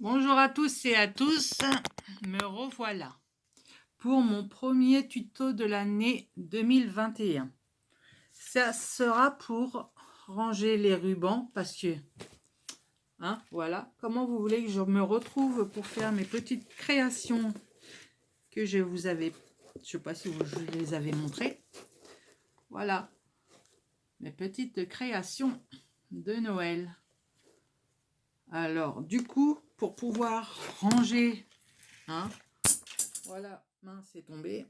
Bonjour à tous et à tous, me revoilà pour mon premier tuto de l'année 2021. Ça sera pour ranger les rubans parce que, voilà, comment vous voulez que je me retrouve pour faire mes petites créations que je vous avais, je sais pas si je les avais montrées. Voilà, mes petites créations de Noël. Alors, du coup, pour pouvoir ranger, voilà, mince, c'est tombé.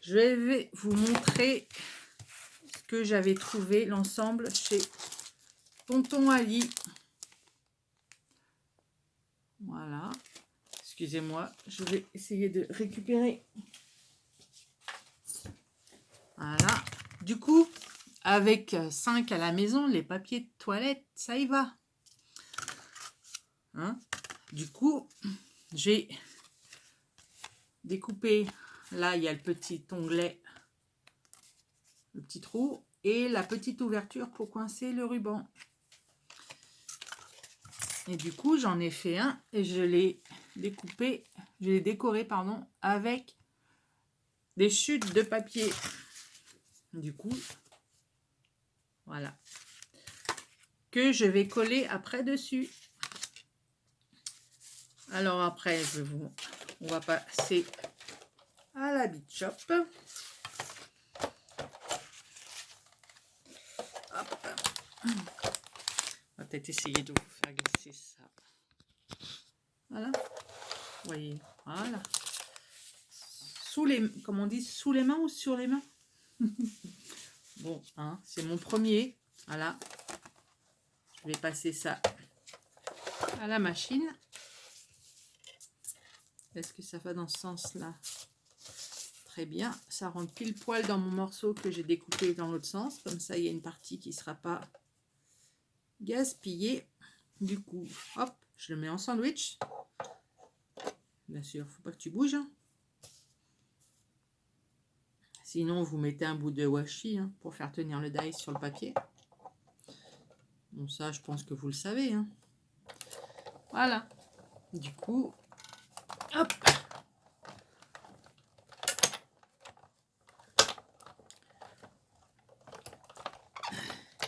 Je vais vous montrer ce que j'avais trouvé, l'ensemble chez Tonton Ali. Voilà, excusez-moi, je vais essayer de récupérer. Voilà, du coup, avec 5 à la maison, les papiers de toilette, ça y va. Du coup, j'ai découpé, là il y a le petit onglet, le petit trou, et la petite ouverture pour coincer le ruban. Et du coup, j'en ai fait un et je l'ai découpé, je l'ai décoré, pardon, avec des chutes de papier. Du coup, voilà. Que je vais coller après dessus. Alors après, on va passer à la Big Shop. Hop. On va peut-être essayer de vous faire glisser ça. Voilà. Vous voyez, voilà. Sous les, comme on dit, sous les mains ou sur les mains. Bon, c'est mon premier. Voilà. Je vais passer ça à la machine. Est-ce que ça va dans ce sens-là? Très bien. Ça rentre pile poil dans mon morceau que j'ai découpé dans l'autre sens. Comme ça, il y a une partie qui ne sera pas gaspillée. Du coup, hop, je le mets en sandwich. Bien sûr, il ne faut pas que tu bouges. Sinon, vous mettez un bout de washi pour faire tenir le die sur le papier. Bon, ça, je pense que vous le savez. Voilà. Du coup, hop.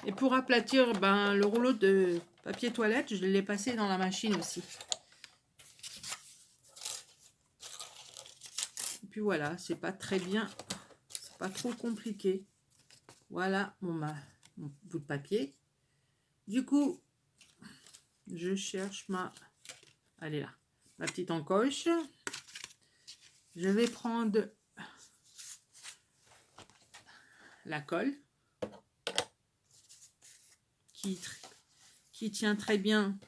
Et pour aplatir le rouleau de papier toilette, je l'ai passé dans la machine aussi. Et puis voilà, c'est pas très bien, c'est pas trop compliqué. Voilà mon bout de papier. Du coup, je cherche elle est là, ma petite encoche. Je vais prendre la colle qui tient très bien.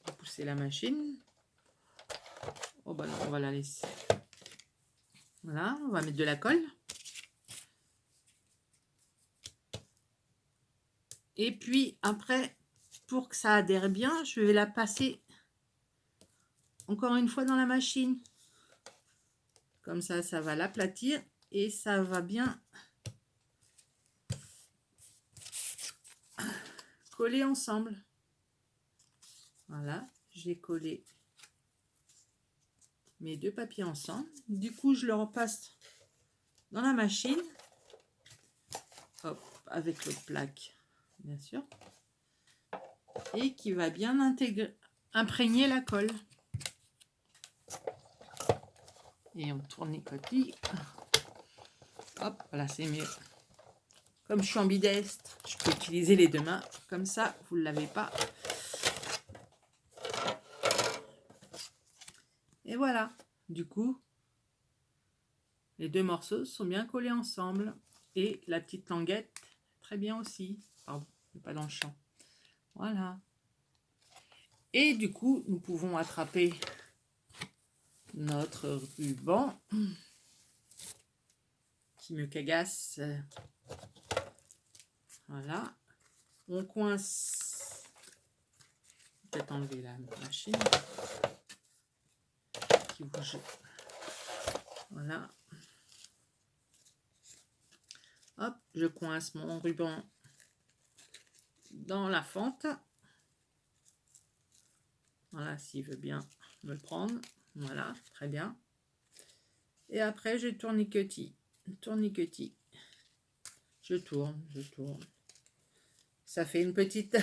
On va pousser la machine. Oh bah non, on va la laisser. Voilà, on va mettre de la colle. Et puis après, pour que ça adhère bien, je vais la passer encore une fois dans la machine. Comme ça, ça va l'aplatir et ça va bien coller ensemble. Voilà, j'ai collé mes deux papiers ensemble. Du coup, je le repasse dans la machine. Hop, avec l'autre plaque, bien sûr. Et qui va bien imprégner la colle. Et on tourne les coquilles. Hop, voilà, c'est mieux. Comme je suis ambidestre, je peux utiliser les deux mains. Comme ça, vous ne l'avez pas. Et voilà. Du coup, les deux morceaux sont bien collés ensemble. Et la petite languette, très bien aussi. Pardon, pas dans le champ. Voilà. Et du coup, nous pouvons attraper notre ruban qui me cagasse. Voilà. On coince. Peut-être enlever la machine qui bouge. Voilà. Hop, je coince mon ruban dans la fente. Voilà, s'il veut bien me le prendre. Voilà, très bien. Et après, je tourniquetis. Tourniquetis. Je tourne, je tourne. Ça fait une petite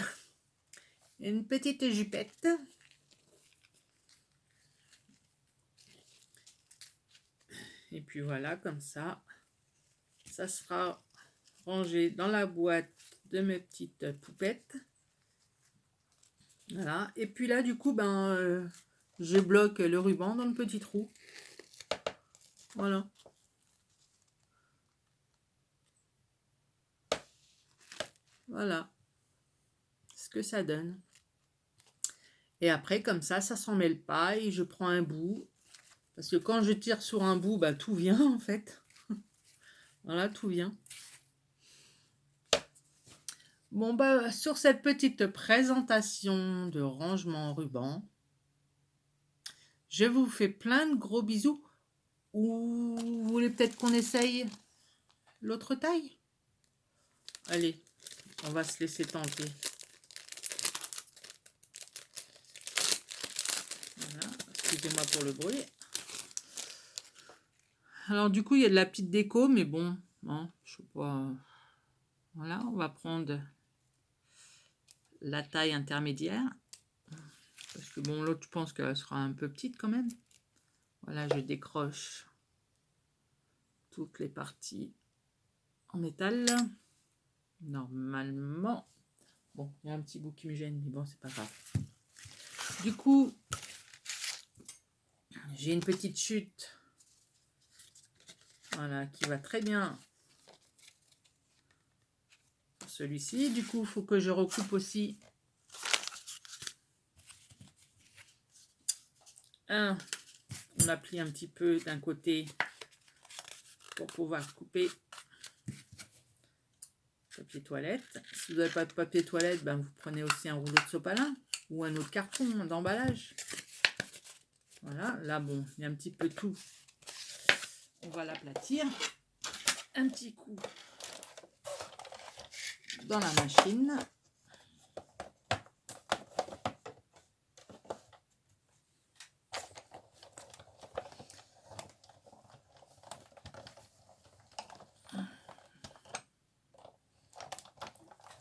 jupette. Et puis voilà, comme ça sera rangé dans la boîte de mes petites poupettes. Voilà. Et puis là, du coup, je bloque le ruban dans le petit trou. Voilà. Voilà ce que ça donne. Et après, comme ça s'en mêle pas et je prends un bout. Parce que quand je tire sur un bout, tout vient en fait. Voilà, tout vient. Bon, sur cette petite présentation de rangement ruban, je vous fais plein de gros bisous. Ou vous voulez peut-être qu'on essaye l'autre taille? Allez, on va se laisser tenter. Voilà, excusez-moi pour le bruit. Alors du coup, il y a de la petite déco, mais bon, hein, je sais pas. Voilà, on va prendre la taille intermédiaire. Parce que bon, l'autre, je pense qu'elle sera un peu petite quand même. Voilà, je décroche toutes les parties en métal. Normalement. Bon, il y a un petit bout qui me gêne, mais bon, c'est pas grave. Du coup, j'ai une petite chute. Voilà, qui va très bien pour celui-ci. Du coup, il faut que je recoupe aussi on applique un petit peu d'un côté pour pouvoir couper papier toilette. Si vous n'avez pas de papier toilette, vous prenez aussi un rouleau de sopalin ou un autre carton d'emballage. Voilà, là bon, il y a un petit peu tout. On va l'aplatir. Un petit coup dans la machine.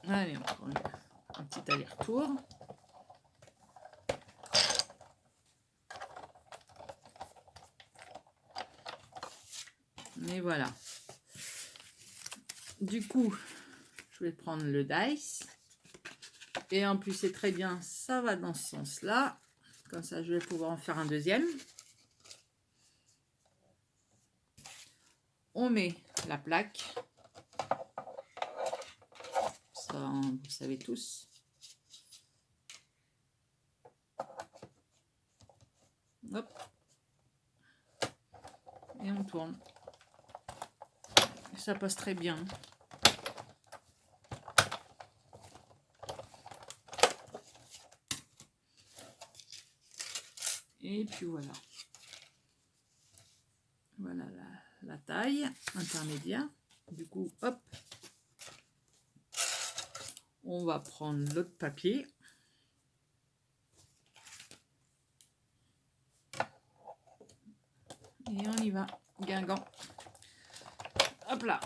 Allez, on prend un petit aller-retour. Et voilà. Du coup, je vais prendre le dice. Et en plus, c'est très bien, ça va dans ce sens-là. Comme ça, je vais pouvoir en faire un deuxième. On met la plaque. Ça, vous savez tous. Hop. Et on tourne. Ça passe très bien. Et puis voilà. Voilà la taille intermédiaire. Du coup, hop. On va prendre l'autre papier. Et on y va. Guingamp. Hop là.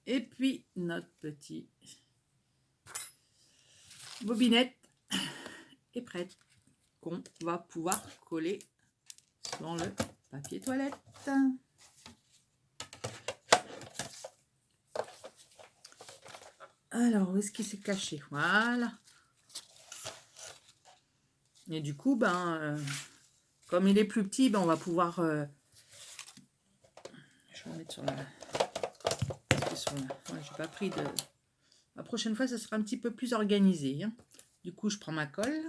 Et puis notre petit bobinette est prête, qu'on va pouvoir coller sur le papier toilette. Alors, où est-ce qu'il s'est caché? Voilà. Et du coup, comme il est plus petit, on va pouvoir... je vais en mettre sur la... Ouais, j'ai pas pris de... La prochaine fois, ça sera un petit peu plus organisé. Hein. Du coup, je prends ma colle.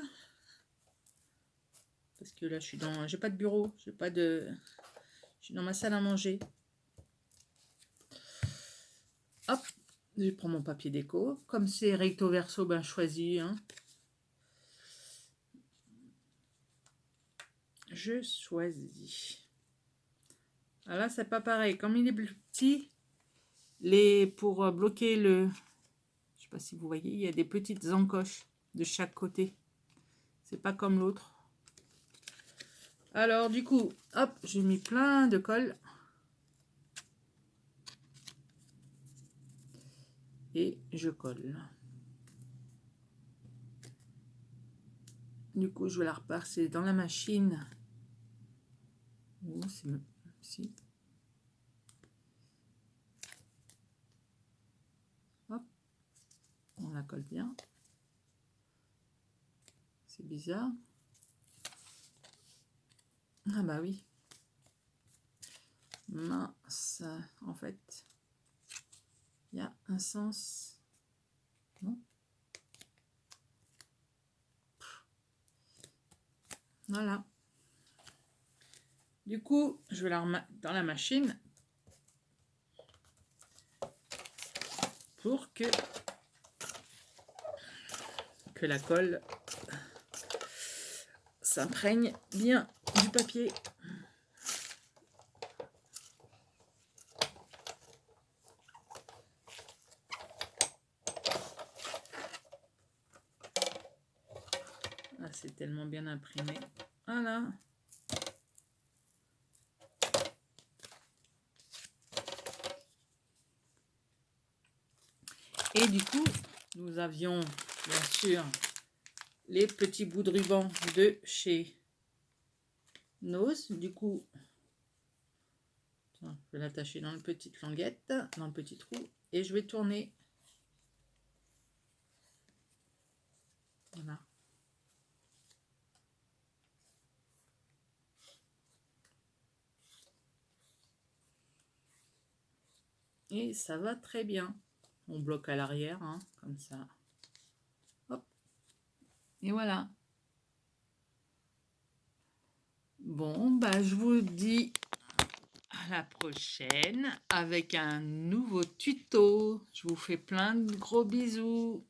Parce que là, je suis dans... J'ai pas de bureau. J'ai pas de... Je suis dans ma salle à manger. Hop. Je prends mon papier déco. Comme c'est recto verso, je choisis. Hein. je choisis. Alors là, c'est pas pareil. Comme il est plus petit, pour bloquer le... Je sais pas si vous voyez, il y a des petites encoches de chaque côté. C'est pas comme l'autre. Alors du coup, hop, j'ai mis plein de colle. Et je colle. Du coup, je vais la repasser dans la machine. Oh, c'est... Si. Hop. On la colle bien. C'est bizarre. Ah bah oui. Mince. En fait, il y a un sens. Non. Voilà. Du coup, je vais la remettre dans la machine pour que la colle s'imprègne bien du papier. Ah, c'est tellement bien imprimé. Voilà. Et du coup, nous avions bien sûr les petits bouts de ruban de chez Nose. Du coup, je vais l'attacher dans une petite languette, dans le petit trou, et je vais tourner. Voilà. Et ça va très bien. On bloque à l'arrière, hein, comme ça. Hop. Et voilà. Bon, bah, je vous dis à la prochaine avec un nouveau tuto. Je vous fais plein de gros bisous.